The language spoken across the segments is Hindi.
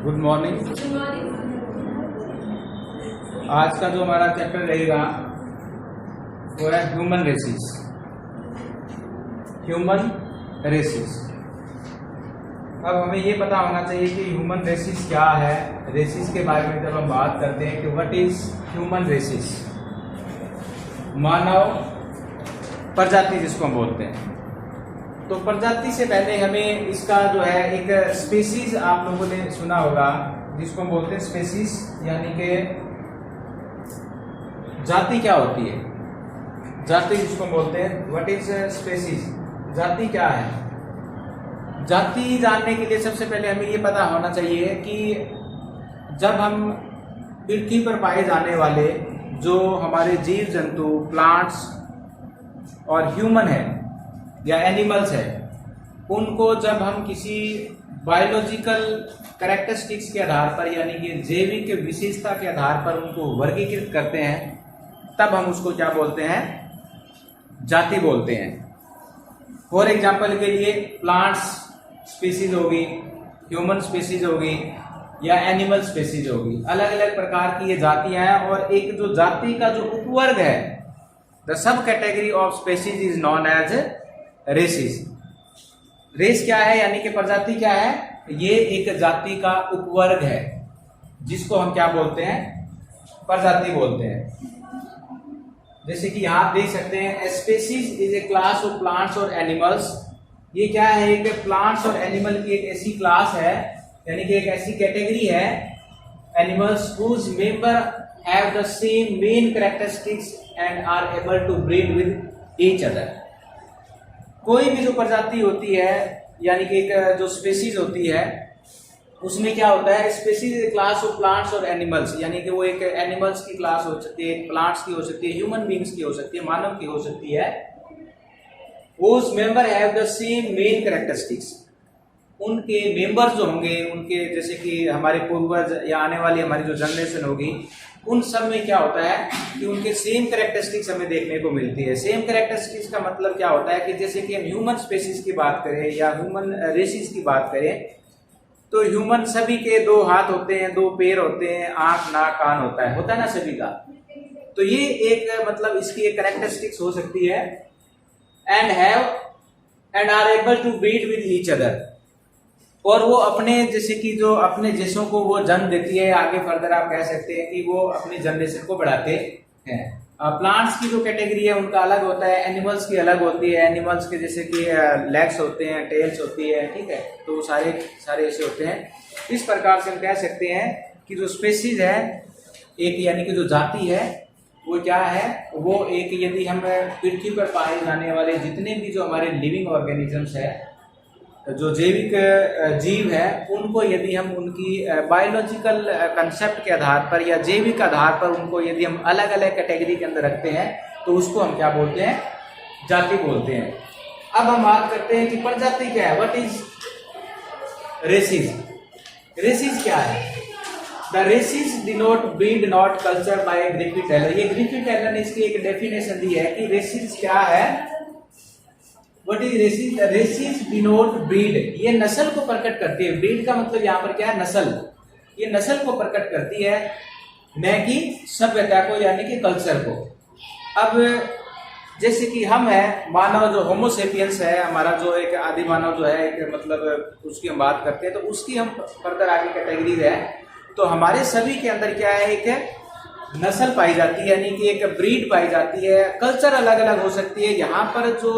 Good morning. आज का जो हमारा चैप्टर रहेगा वो है ह्यूमन रेसिस। Human racist. अब हमें ये पता होना चाहिए कि ह्यूमन रेसिस क्या है। रेसिस के बारे में जब हम बात करते हैं कि व्हाट इज ह्यूमन रेसिस, मानव प्रजाति जिसको हम बोलते हैं। तो प्रजाति से पहले हमें इसका जो है एक स्पेसीज आप लोगों ने सुना होगा जिसको हम बोलते हैं स्पेसीज, यानी कि जाति क्या होती है। जाति जिसको हम बोलते हैं व्हाट इज स्पेसीज, जाति क्या है। जाति जानने के लिए सबसे पहले हमें ये पता होना चाहिए कि जब हम पृथ्वी पर पाए जाने वाले जो हमारे जीव जंतु, प्लांट्स और ह्यूमन है या एनिमल्स है, उनको जब हम किसी बायोलॉजिकल कैरेक्टरिस्टिक्स के आधार पर यानी कि जैविक विशेषता के आधार पर उनको वर्गीकृत करते हैं, तब हम उसको क्या बोलते हैं, जाति बोलते हैं। फॉर एग्जाम्पल के लिए प्लांट्स स्पीसीज होगी, ह्यूमन स्पीसीज होगी या एनिमल स्पीसीज होगी। अलग अलग प्रकार की ये जातियां हैं और एक जो जाति का जो उपवर्ग है, the sub category of species is known as races. Race क्या है यानी कि प्रजाति क्या है, ये एक जाति का उपवर्ग है जिसको हम क्या बोलते हैं, प्रजाति बोलते हैं। जैसे कि यहां आप देख सकते हैं species is a class of plants और एनिमल्स। ये क्या है, एक प्लांट्स और एनिमल की एक ऐसी क्लास है यानी कि एक ऐसी कैटेगरी है animals whose members have the same main characteristics and are able to breed with each other. कोई भी जो प्रजाति होती है यानी कि एक जो स्पीसीज होती है उसमें क्या होता है, स्पीसीज क्लास ऑफ प्लांट्स और एनिमल्स, यानी कि वो एक एनिमल्स की क्लास हो सकती है, प्लांट्स की हो सकती है, ह्यूमन बींग्स की हो सकती है, मानव की हो सकती है। Whose member have the same main characteristics। उनके मेंबर्स जो होंगे, उनके जैसे कि हमारे पूर्वज या आने वाली हमारी जो जनरेशन होगी, उन सब में क्या होता है कि उनके सेम कैरेक्टरिस्टिक्स हमें देखने को मिलती है। सेम कैरेक्टरिस्टिक्स का मतलब क्या होता है कि जैसे कि हम ह्यूमन स्पीसीज की बात करें या ह्यूमन रेसिस की बात करें, तो ह्यूमन सभी के 2 हाथ होते हैं, 2 पैर होते हैं, आंख नाक कान होता है ना सभी का। तो ये एक मतलब इसकी एक कैरेक्टरिस्टिक्स हो सकती है and are able to breed with each other। और वो अपने जैसे कि जो अपने जैसों को वो जन्म देती है, आगे फर्दर आप कह सकते हैं कि वो अपनी जनरेशन को बढ़ाते हैं। प्लांट्स की जो कैटेगरी है उनका अलग होता है, एनिमल्स की अलग होती है। एनिमल्स के जैसे कि लेग्स होते हैं, टेल्स होती है, ठीक है, तो सारे ऐसे होते हैं। इस प्रकार से हम कह सकते हैं कि जो स्पीसीज है एक, यानी कि जो जाति है वो क्या है, वो एक, यदि हम पृथ्वी पर पाए जाने वाले जितने भी जो हमारे लिविंग ऑर्गेनिजम्स है, जो जैविक जीव है, उनको यदि हम उनकी बायोलॉजिकल कंसेप्ट के आधार पर या जैविक आधार पर उनको यदि हम अलग अलग कैटेगरी के अंदर रखते हैं तो उसको हम क्या बोलते हैं, जाति बोलते हैं। अब हम बात करते हैं कि प्रजाति क्या है, व्हाट इज रेसिस। रेसिस क्या है, the races denote breed not culture by Griffith Taylor. ये ग्रिफिथ टेलर ने इसकी एक डेफिनेशन दी है कि रेसिस क्या है, what is races. The races denote breed, ये नस्ल को प्रकट करती है। ब्रीड का मतलब यहाँ पर क्या है, नस्ल। ये नस्ल को प्रकट करती है, न कि सभ्यता को यानी कि कल्चर को। अब जैसे कि हम है मानव, जो होमोसेपियंस है हमारा, जो एक आदि मानव जो है, एक मतलब उसकी हम बात करते हैं, तो उसकी हम फर्दर आगे कैटेगरीज है। तो हमारे सभी के अंदर क्या है, एक नस्ल पाई जाती है यानी कि एक ब्रीड पाई जाती है। कल्चर अलग अलग हो सकती है। यहाँ पर जो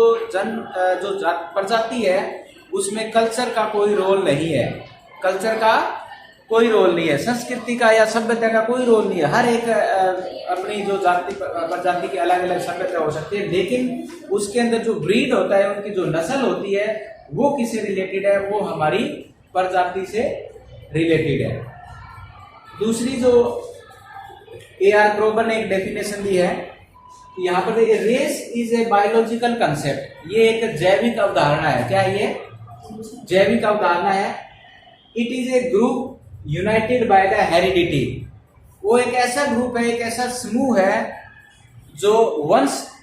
प्रजाति है उसमें कल्चर का कोई रोल नहीं है, कल्चर का कोई रोल नहीं है, संस्कृति का या सभ्यता का कोई रोल नहीं है। हर एक अपनी जो प्रजाति की अलग अलग सभ्यता हो सकती है, लेकिन उसके अंदर जो ब्रीड होता है, उनकी जो नस्ल होती है, वो किससे रिलेटेड है, वो हमारी प्रजाति से रिलेटेड है। दूसरी जो A.R. क्रोबर ने एक डेफिनेशन दी है कि यहाँ पर देखिए, race is a biological concept. ये एक जैविक अवधारणा है। क्या है ये, जैविक अवधारणा है। It is a group United by the heredity. वो एक ऐसा ग्रुप है, एक ऐसा समूह है जो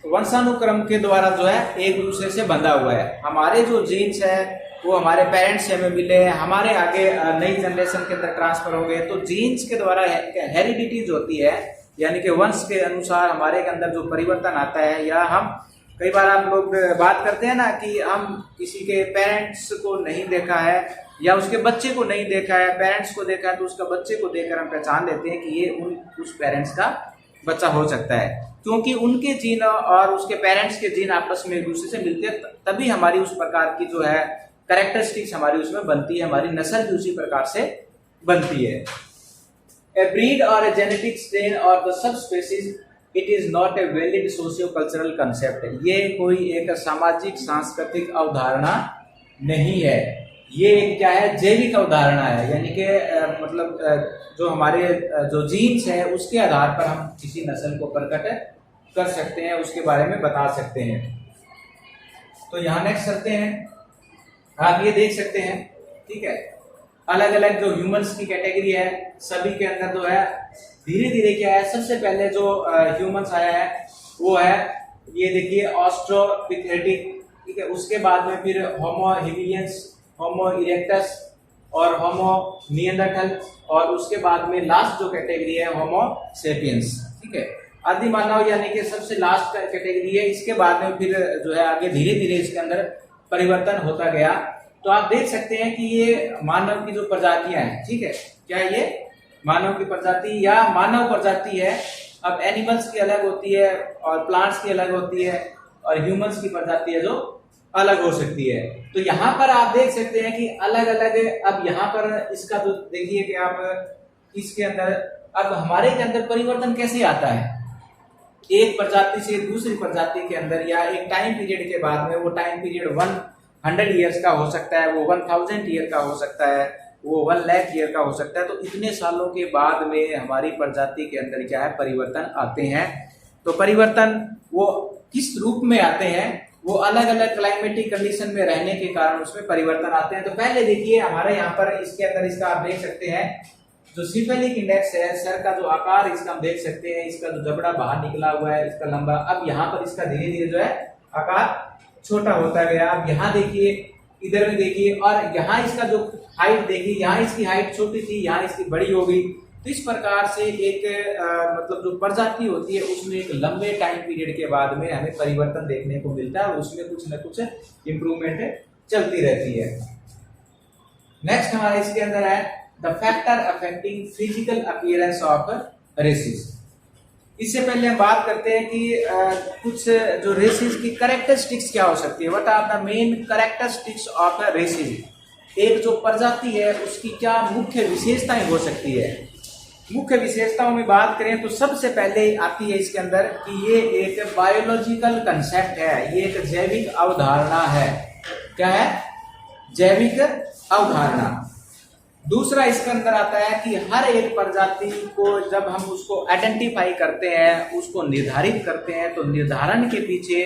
वंशानुक्रम के द्वारा जो है एक दूसरे से बंधा हुआ है। हमारे जो जीन्स है वो हमारे पेरेंट्स से हमें मिले, हमारे आगे नई जनरेशन के अंदर ट्रांसफर हो गए। तो जीन्स के द्वारा हेरिडिटी जो होती है, यानी कि वंश के अनुसार हमारे के अंदर जो परिवर्तन आता है, या हम कई बार आप लोग बात करते हैं ना कि हम किसी के पेरेंट्स को नहीं देखा है या उसके बच्चे को नहीं देखा है, पेरेंट्स को देखा है तो उसका बच्चे को देखकर हम पहचान लेते हैं कि ये उस पेरेंट्स का बच्चा हो सकता है, क्योंकि उनके जीन और उसके पेरेंट्स के जीन आपस में एक दूसरे से मिलते हैं, तभी हमारी उस प्रकार की जो है कैरेक्टरिस्टिक्स हमारी उसमें बनती है, हमारी नस्ल भी उसी प्रकार से बनती है। ए ब्रीड और ए जेनेटिक स्ट्रेन और the sub species it is not a valid socio cultural concept. ये कोई एक सामाजिक सांस्कृतिक अवधारणा नहीं है, ये क्या है, जैविक अवधारणा है। यानी कि मतलब जो हमारे जो जीन्स है उसके आधार पर हम किसी नस्ल को प्रकट कर सकते हैं, उसके बारे में बता सकते हैं। तो यहाँ नेक्स्ट चलते हैं, आप ये देख सकते हैं, ठीक है, अलग अलग जो ह्यूमंस की कैटेगरी है, सभी के अंदर जो है धीरे धीरे क्या है, सबसे पहले जो ह्यूमंस आया है वो है, ये देखिए, ऑस्ट्रोपिथेटिक, ठीक है, उसके बाद में फिर होमो हिबिलियंस, होमो इरेक्टस और होमो निएंडरथल, और उसके बाद में लास्ट जो कैटेगरी है होमो सेपियंस, ठीक है, आदि मानव, यानी कि सबसे लास्ट कैटेगरी है। इसके बाद में फिर जो है आगे धीरे धीरे इसके अंदर परिवर्तन होता गया। तो आप देख सकते हैं कि ये मानव की जो प्रजातियां हैं, ठीक है, क्या ये मानव की प्रजाति या मानव प्रजाति है। अब एनिमल्स की अलग होती है और प्लांट्स की अलग होती है और ह्यूमंस की प्रजाति है जो अलग हो सकती है। तो यहाँ पर आप देख सकते हैं कि अलग अलग, अब यहाँ पर इसका जो देखिए कि आप इसके अंदर अब हमारे के अंदर परिवर्तन कैसे आता है, एक प्रजाति से दूसरी प्रजाति के अंदर या एक टाइम पीरियड के बाद में, वो टाइम पीरियड 100 ईयर्स का हो सकता है, वो 1000 ईयर का हो सकता है, वो 1 लाख ईयर का हो सकता है। तो इतने सालों के बाद में हमारी प्रजाति के अंदर क्या है, परिवर्तन आते हैं। तो परिवर्तन वो किस रूप में आते हैं, वो अलग अलग क्लाइमेटिक कंडीशन में रहने के कारण उसमें परिवर्तन आते हैं। तो पहले देखिए हमारे यहाँ पर इसके अंदर इसका आप देख सकते हैं जो सिफेलिक इंडेक्स है, सर का जो आकार इसका हम देख सकते हैं, इसका जो जबड़ा बाहर निकला हुआ है, इसका लंबा, अब यहाँ पर इसका धीरे धीरे जो है आकार छोटा होता गया। अब यहाँ देखिए, इधर में देखिए, और यहाँ इसका जो हाइट देखिए, यहाँ इसकी हाइट छोटी थी, यहाँ इसकी बड़ी हो गई। तो इस प्रकार से एक मतलब जो प्रजाति होती है उसमें एक लंबे टाइम पीरियड के बाद में हमें परिवर्तन देखने को मिलता है और उसमें कुछ न कुछ इम्प्रूवमेंट चलती रहती है। नेक्स्ट हमारे इसके अंदर है the factor affecting physical appearance of races. इससे पहले हम बात करते हैं कि कुछ जो रेसेस की कैरेक्टरिस्टिक्स क्या हो सकती है, what are the main characteristics of a races. एक जो प्रजाति है उसकी क्या मुख्य विशेषताएं हो सकती है। मुख्य विशेषताओं में बात करें तो सबसे पहले आती है इसके अंदर कि ये एक बायोलॉजिकल कंसेप्ट है, ये एक जैविक अवधारणा है। क्या है? जैविक अवधारणा। दूसरा इसके अंदर आता है कि हर एक प्रजाति को जब हम उसको आइडेंटिफाई करते हैं, उसको निर्धारित करते हैं, तो निर्धारण के पीछे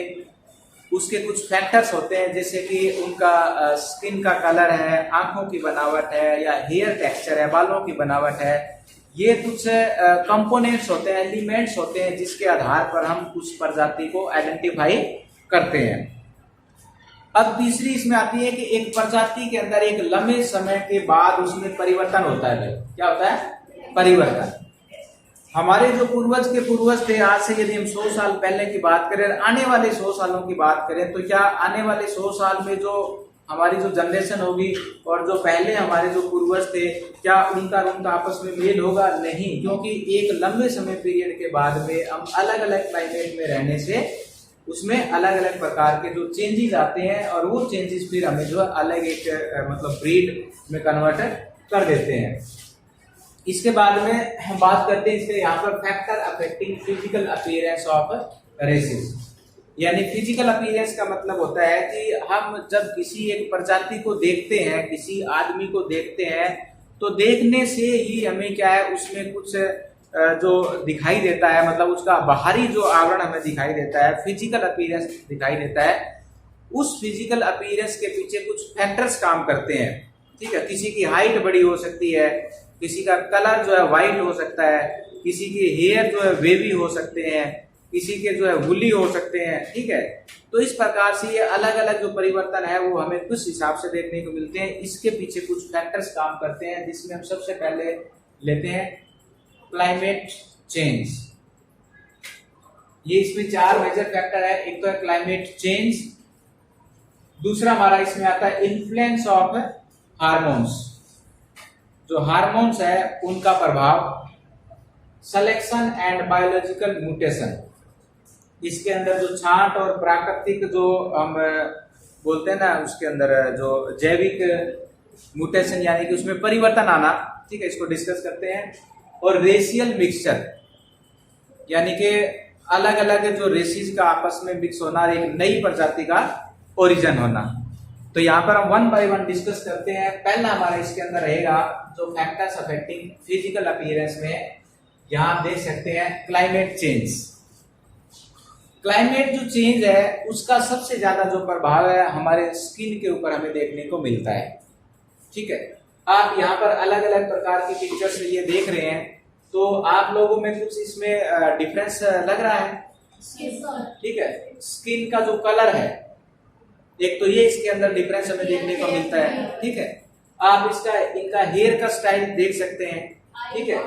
उसके कुछ फैक्टर्स होते हैं, जैसे कि उनका स्किन का कलर है, आंखों की बनावट है, या हेयर टेक्सचर है, बालों की बनावट है। ये कुछ कंपोनेंट्स होते हैं, एलिमेंट्स होते हैं, जिसके आधार पर हम उस प्रजाति को आइडेंटिफाई करते हैं। अब तीसरी इसमें आती है कि एक प्रजाति के अंदर एक लंबे समय के बाद उसमें परिवर्तन होता है। क्या होता है? परिवर्तन। हमारे जो पूर्वज के पूर्वज थे, आज से यदि हम 100 साल पहले की बात करें, आने वाले 100 सालों की बात करें, तो क्या आने वाले 100 साल में जो हमारी जो जनरेशन होगी और जो पहले हमारे जो पूर्वज थे, क्या उनका आपस में मेल होगा? नहीं, क्योंकि एक लंबे समय पीरियड के बाद में हम अलग अलग क्लाइमेट में रहने से उसमें अलग अलग प्रकार के जो चेंजेस आते हैं और वो चेंजेस फिर हमें जो अलग एक मतलब ब्रीड में कन्वर्ट कर देते हैं। इसके बाद में हम बात करते हैं इसके यहाँ पर factor affecting physical appearance of races. यानी फिजिकल अपीयरेंस का मतलब होता है कि हम जब किसी एक प्रजाति को देखते हैं, किसी आदमी को देखते हैं, तो देखने से ही हमें क्या है, उसमें कुछ जो दिखाई देता है, मतलब उसका बाहरी जो आवरण हमें दिखाई देता है, फिजिकल अपीयरेंस दिखाई देता है। उस फिजिकल अपीयरेंस के पीछे कुछ फैक्टर्स काम करते हैं। ठीक है, किसी की हाइट बड़ी हो सकती है, किसी का कलर जो है व्हाइट हो सकता है, किसी के हेयर जो है वेवी हो सकते हैं, किसी के जो है वुली हो सकते हैं, ठीक है। तो इस प्रकार से ये अलग अलग जो परिवर्तन है वो हमें कुछ हिसाब से देखने को मिलते हैं। इसके पीछे कुछ फैक्टर्स काम करते हैं, जिसमें हम सबसे पहले लेते हैं क्लाइमेट चेंज। ये इसमें 4 मेजर फैक्टर है। एक तो है क्लाइमेट चेंज, दूसरा हमारा इसमें आता है इन्फ्लुएंस ऑफ हार्मोन्स। जो हार्मोन्स है उनका प्रभाव, सिलेक्शन एंड बायोलॉजिकल म्यूटेशन। इसके अंदर जो छांट और प्राकृतिक जो हम बोलते हैं ना, उसके अंदर जो जैविक म्यूटेशन यानी कि उसमें परिवर्तन आना, ठीक है, इसको डिस्कस करते हैं। और रेशियल मिक्सचर यानी कि अलग अलग जो रेसिस का आपस में मिक्स होना, एक नई प्रजाति का ओरिजिन होना। तो यहाँ पर हम 1 बाय 1 डिस्कस करते हैं। पहला हमारा इसके अंदर रहेगा जो फैक्टर्स अफेक्टिंग फिजिकल अपीयरेंस में, यहाँ आप देख सकते हैं क्लाइमेट चेंज। क्लाइमेट जो चेंज है उसका सबसे ज्यादा जो प्रभाव है हमारे स्किन के ऊपर हमें देखने को मिलता है, ठीक है। आप यहाँ पर अलग अलग प्रकार की पिक्चर्स ये देख रहे हैं, तो आप लोगों में कुछ इसमें डिफरेंस लग रहा है, ठीक है। स्किन का जो कलर है, एक तो ये इसके अंदर डिफरेंस हमें देखने को मिलता है, ठीक है। आप इनका हेयर का स्टाइल देख सकते हैं, ठीक है,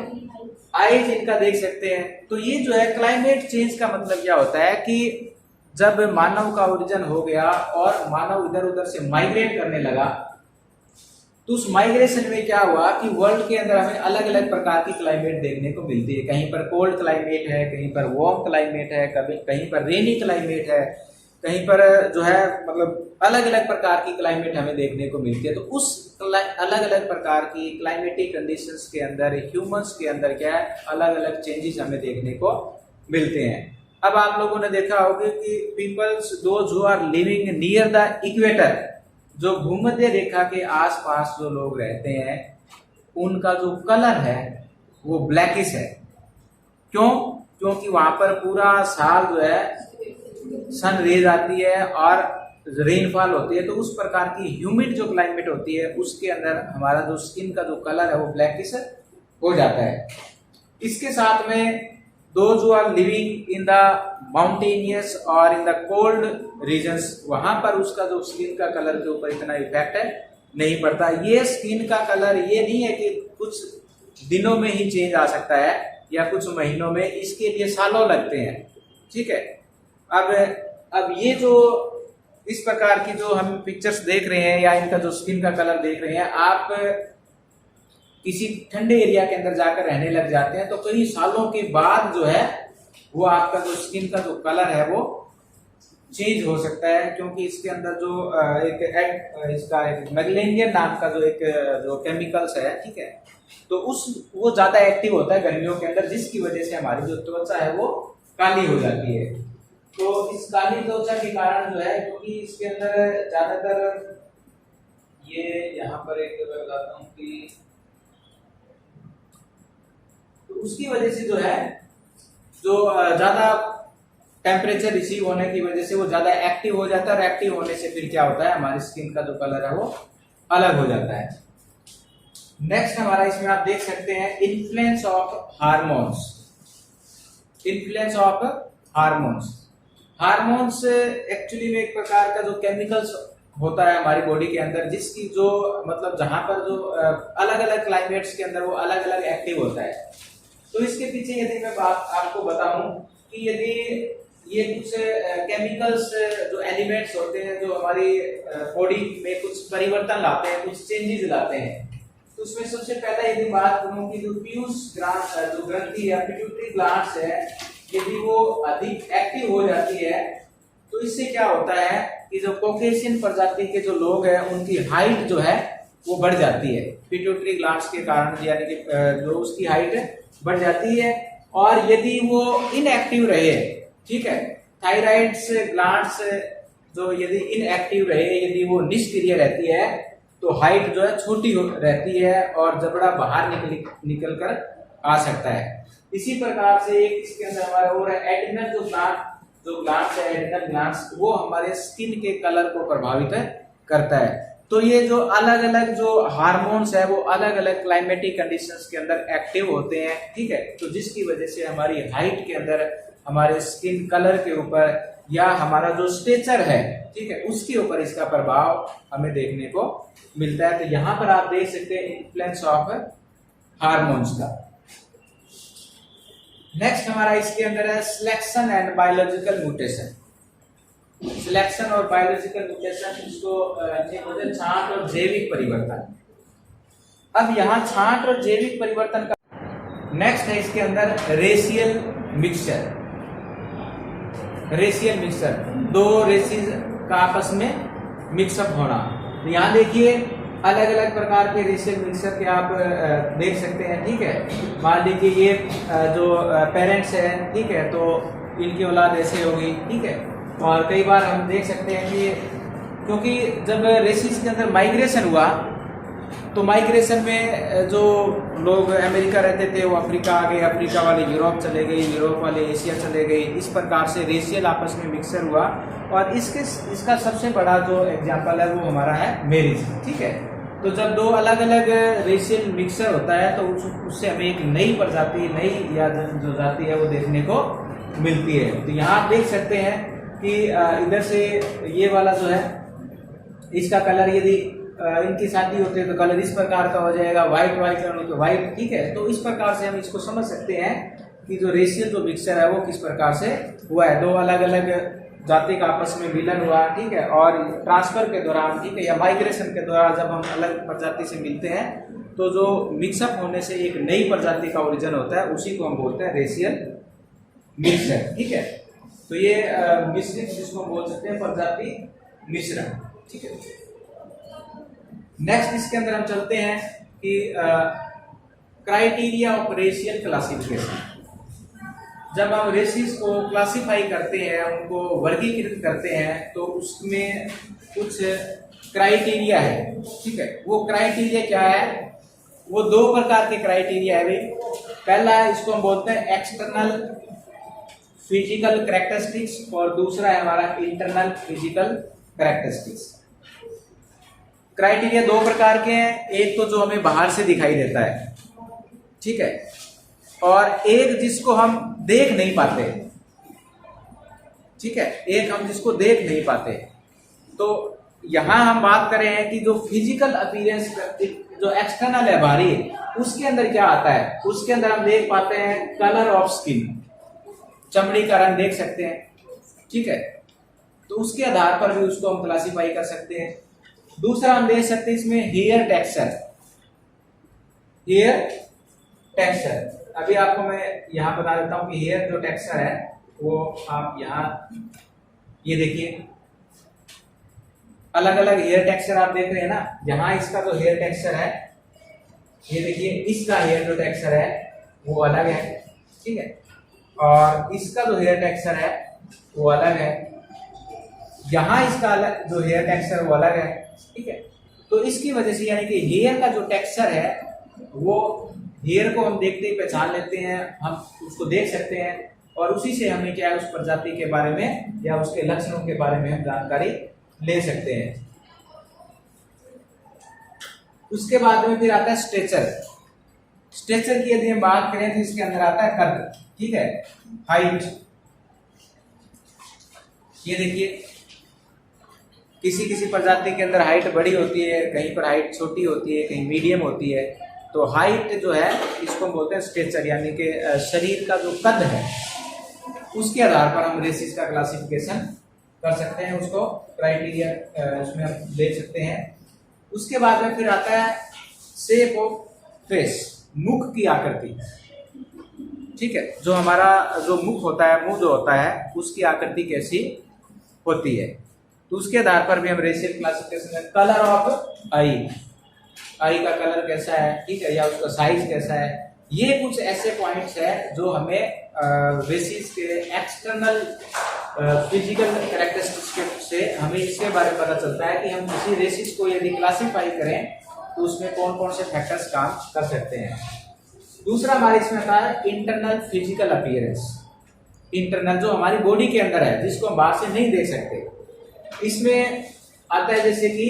आईज इनका देख सकते हैं। तो ये जो है क्लाइमेट चेंज का मतलब क्या होता है कि जब मानव का ओरिजिन हो गया और मानव इधर उधर से माइग्रेट करने लगा, तो उस माइग्रेशन में क्या हुआ कि वर्ल्ड के अंदर हमें अलग अलग प्रकार की क्लाइमेट देखने को मिलती है। कहीं पर कोल्ड क्लाइमेट है, कहीं पर वार्म क्लाइमेट है, कहीं पर रेनी क्लाइमेट है, कहीं पर जो है मतलब अलग अलग प्रकार की क्लाइमेट हमें देखने को मिलती है। तो उस अलग अलग प्रकार की क्लाइमेटिक कंडीशंस के अंदर ह्यूमंस के अंदर क्या है, अलग अलग चेंजेस हमें देखने को मिलते हैं। अब आप लोगों ने देखा होगा कि peoples those who are living near the equator, जो भूमध्य रेखा के आसपास जो लोग रहते हैं, उनका जो कलर है वो ब्लैकिश है। क्यों? क्योंकि वहां पर पूरा साल जो है सन रेज आती है और रेनफॉल होती है, तो उस प्रकार की ह्यूमिड जो क्लाइमेट होती है उसके अंदर हमारा जो स्किन का जो कलर है वो ब्लैकिश हो जाता है। इसके साथ में those who are living in the mountainous और इन द कोल्ड रीजन्स, वहां पर उसका जो स्किन का कलर के ऊपर इतना इफेक्ट है नहीं पड़ता। ये स्किन का कलर ये नहीं है कि कुछ दिनों में ही चेंज आ सकता है या कुछ महीनों में, इसके लिए सालों लगते हैं, ठीक है। अब ये जो इस प्रकार की जो हम पिक्चर्स देख रहे हैं या इनका जो स्किन का कलर देख रहे हैं, आप किसी ठंडे एरिया के अंदर जाकर रहने लग जाते हैं तो कई सालों के बाद जो है वो आपका जो स्किन का जो कलर है वो चेंज हो सकता है, क्योंकि इसके अंदर जो इसका एक मैग्नीशियम नाम का जो एक जो केमिकल्स है, ठीक है, तो वो ज्यादा एक्टिव होता है गर्मियों के अंदर, जिसकी वजह से हमारी जो त्वचा है वो काली हो जाती है। तो इस काली त्वचा के कारण जो है, क्योंकि इसके अंदर ज्यादातर ये यहाँ पर एक बताता हूँ कि तो उसकी वजह से जो है जो ज्यादा टेम्परेचर रिसीव होने की वजह से वो ज्यादा एक्टिव हो जाता है, और एक्टिव होने से फिर क्या होता है, हमारी स्किन का जो कलर है वो अलग हो जाता है। नेक्स्ट हमारा इसमें आप देख सकते हैं influence of hormones. Influence of hormones, hormones actually में एक प्रकार का जो केमिकल्स होता है हमारी बॉडी के अंदर, जिसकी जो मतलब जहां पर जो अलग अलग क्लाइमेट्स के अंदर वो अलग अलग एक्टिव होता है। तो इसके पीछे यदि मैं आपको बताऊं कि यदि ये कुछ केमिकल्स जो एलिमेंट्स होते हैं जो हमारी बॉडी में कुछ परिवर्तन लाते हैं, कुछ चेंजेस लाते हैं, तो उसमें सबसे पहले यदि बात करूं कि जो पीयूष ग्रंथ जो ग्रंथि है, पिट्यूटरी ग्लैंड्स है, यदि वो अधिक एक्टिव हो जाती है तो इससे क्या होता है कि जो कॉकेशियन प्रजाति के जो लोग हैं उनकी हाइट जो है वो बढ़ जाती है पिट्यूटरी ग्लैंड्स के कारण, यानी कि जो उसकी हाइट बढ़ जाती है। और यदि वो इनएक्टिव रहे, ठीक है, थायराइड्स ग्लैंड्स जो यदि इनएक्टिव रहे, यदि वो निष्क्रिय रहती है, तो हाइट जो है छोटी रहती है और जबड़ा बाहर निकल कर आ सकता है। इसी प्रकार से एक इसके अंदर हमारा और एड्रिनल जो ग्लैंड्स है, एड्रिनल ग्लैंड्स, वो हमारे स्किन के कलर को प्रभावित करता है। तो ये जो अलग अलग जो हार्मोन्स है वो अलग अलग क्लाइमेटिक कंडीशंस के अंदर एक्टिव होते हैं, ठीक है, तो जिसकी वजह से हमारी हाइट के अंदर हमारे स्किन कलर के ऊपर या हमारा जो स्टेचर है, ठीक है, उसके ऊपर इसका प्रभाव हमें देखने को मिलता है। तो यहां पर आप देख सकते हैं इन्फ्लुएंस ऑफ हार्मोन्स का। नेक्स्ट हमारा इसके अंदर है selection and biological mutation. Selection और बायोलॉजिकल म्यूटेशन, इसको बोलते हैं छांट और जैविक परिवर्तन। अब यहाँ छांट और जैविक परिवर्तन का नेक्स्ट है इसके अंदर रेशियल मिक्सचर। रेशियल मिक्सचर, दो रेसिस का आपस में मिक्सअप होना। तो यहाँ देखिए अलग अलग प्रकार के रेशियल मिक्सचर के आप देख सकते हैं, ठीक है। मान लीजिए ये जो पेरेंट्स हैं, ठीक है, तो इनकी औलाद ऐसे होगी, ठीक है। और कई बार हम देख सकते हैं कि क्योंकि जब रेसिस के अंदर माइग्रेशन हुआ तो माइग्रेशन में जो लोग अमेरिका रहते थे वो अफ्रीका आ गए, अफ्रीका वाले यूरोप चले गए, यूरोप वाले एशिया चले गए। इस प्रकार से रेशियल आपस में मिक्सर हुआ। और इसका सबसे बड़ा जो एग्जाम्पल है वो हमारा है मैरिज, ठीक है। तो जब दो अलग अलग रेशियल मिक्सर होता है तो उससे हमें एक नई प्रजाति, नई या जो जाति है वो देखने को मिलती है। तो यहाँ आप देख सकते हैं कि इधर से ये वाला जो है इसका कलर, यदि इनकी शादी होती है तो कलर इस प्रकार का हो जाएगा, व्हाइट तो व्हाइट, ठीक है। तो इस प्रकार से हम इसको समझ सकते हैं कि जो रेशियल जो मिक्सचर है वो किस प्रकार से हुआ है। दो अलग अलग जाति का आपस में मिलन हुआ, ठीक है। और ट्रांसफर के दौरान, ठीक है, या माइग्रेशन के दौरान जब हम अलग प्रजाति से मिलते हैं तो जो मिक्सअप होने से एक नई प्रजाति का ओरिजिन होता है, उसी को हम बोलते हैं रेशियल मिक्सचर, ठीक है। तो ये मिश्रित, जिसको हम बोल सकते हैं प्रजाति मिश्रण, ठीक है। नेक्स्ट इसके अंदर हम चलते हैं कि क्राइटेरिया ऑफ रेशियल क्लासिफिकेशन। जब हम रेसिस को क्लासिफाई करते हैं, उनको वर्गीकृत करते हैं, तो उसमें कुछ क्राइटेरिया है, ठीक है। वो क्राइटेरिया क्या है? वो दो प्रकार के क्राइटेरिया है भाई। पहला है, इसको हम बोलते हैं एक्सटर्नल फिजिकल कैरेक्टरिस्टिक्स, और दूसरा है हमारा इंटरनल फिजिकल कैरेक्टरिस्टिक्स। क्राइटेरिया दो प्रकार के हैं, एक तो जो हमें बाहर से दिखाई देता है, ठीक है, और एक जिसको हम देख नहीं पाते, ठीक है, एक हम जिसको देख नहीं पाते। तो यहां हम बात कर रहे हैं कि जो फिजिकल अपीयरेंस, जो एक्सटर्नल है बाहरी, उसके अंदर क्या आता है? उसके अंदर हम देख पाते हैं कलर ऑफ स्किन, चमड़ी का रंग देख सकते हैं, ठीक है। तो उसके आधार पर भी उसको हम क्लासिफाई कर सकते हैं। दूसरा हम देख सकते हैं इसमें हेयर टेक्सचर। हेयर टेक्सचर, अभी आपको मैं यहां बता देता हूं कि हेयर जो टेक्सचर है वो आप यहां ये देखिए, अलग अलग हेयर टेक्सचर आप देख रहे हैं ना। यहां इसका जो हेयर टेक्सचर है, ये देखिए, इसका हेयर जो टेक्सचर है वो अलग है, ठीक है, और इसका जो हेयर टेक्सचर है वो अलग है। यहां इसका अलग जो हेयर टेक्सचर वो अलग है, ठीक है। तो इसकी वजह से यानी कि हेयर का जो टेक्सचर है, वो हेयर को हम देखते ही पहचान लेते हैं, हम उसको देख सकते हैं, और उसी से हमें क्या है उस प्रजाति के बारे में या उसके लक्षणों के बारे में हम जानकारी ले सकते हैं। उसके बाद में फिर आता है स्ट्रेचर। स्ट्रेचर की यदि हम बात करें तो इसके अंदर आता है कद, ठीक है, हाइट। ये देखिए, किसी किसी प्रजाति के अंदर हाइट बड़ी होती है, कहीं पर हाइट छोटी होती है, कहीं मीडियम होती है। तो हाइट जो है इसको हम बोलते हैं स्ट्रेचर, यानी कि शरीर का जो कद है उसके आधार पर हम रेसिस का क्लासिफिकेशन कर सकते हैं, उसको क्राइटेरिया उसमें हम ले सकते हैं। उसके बाद में फिर आता है शेप ऑफ फेस, मुख की आकृति, ठीक है। जो हमारा जो मुख होता है, मुंह जो होता है, उसकी आकृति कैसी होती है, तो उसके आधार पर भी हम रेशियल क्लासिफिकेशन में कलर ऑफ आई, आई का कलर कैसा है, ठीक है, या उसका साइज कैसा है। ये कुछ ऐसे पॉइंट्स है जो हमें रेसिस के एक्सटर्नल फिजिकल कैरेक्टरिस्टिक्स से हमें इसके बारे में पता चलता है कि हम किसी रेसिस को यदि क्लासिफाई करें तो उसमें कौन कौन से फैक्टर्स काम कर सकते हैं। दूसरा हमारे इसमें आता है इंटरनल फिजिकल अपीयरेंस। इंटरनल जो हमारी बॉडी के अंदर है, जिसको हम बाहर से नहीं देख सकते। इसमें आता है जैसे कि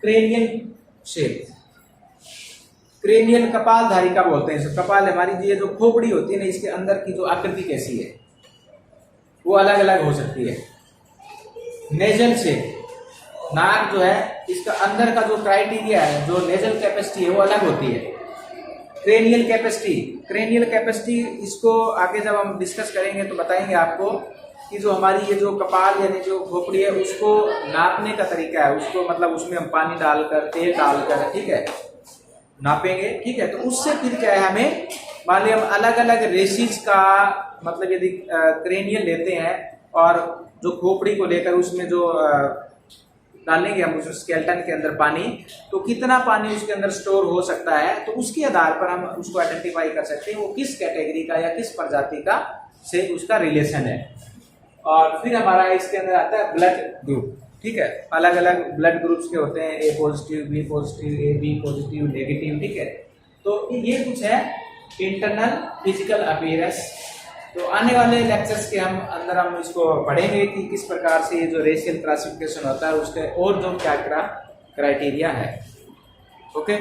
क्रेनियल शेप, क्रेनियल कपाल धारिका बोलते हैं। कपाल हमारी ये जो खोपड़ी होती है ना, इसके अंदर की जो आकृति कैसी है, वो अलग अलग हो सकती है। नेजल शेप, नाक जो है इसका अंदर का जो क्राइटेरिया है, जो नेजल कैपेसिटी है वो अलग होती है। क्रेनियल कैपेसिटी, क्रेनियल कैपेसिटी इसको आगे जब हम डिस्कस करेंगे तो बताएंगे आपको कि जो हमारी ये जो कपाल यानी जो खोपड़ी है उसको नापने का तरीका है, उसको मतलब उसमें हम पानी डालकर तेल डालकर, ठीक है, नापेंगे, ठीक है। तो उससे फिर क्या है, हमें मान लिया हम अलग अलग रेसिस का मतलब यदि क्रेनियल लेते हैं और जो खोपड़ी को लेकर उसमें जो डालेंगे हम उस स्केलेटन के अंदर पानी, तो कितना पानी उसके अंदर स्टोर हो सकता है, तो उसके आधार पर हम उसको आइडेंटिफाई कर सकते हैं वो किस कैटेगरी का या किस प्रजाति का से उसका रिलेशन है। और फिर हमारा इसके अंदर आता है ब्लड ग्रुप, ठीक है। अलग अलग ब्लड ग्रुप्स के होते हैं, A positive, B positive, A B positive, negative, ठीक है। तो ये कुछ है इंटरनल फिजिकल अपीयरेंस। तो आने वाले लेक्चर्स के अंदर हम इसको पढ़ेंगे कि किस प्रकार से ये जो रेशियल क्लासिफिकेशन होता है उसके और जो क्या क्राइटेरिया है। ओके।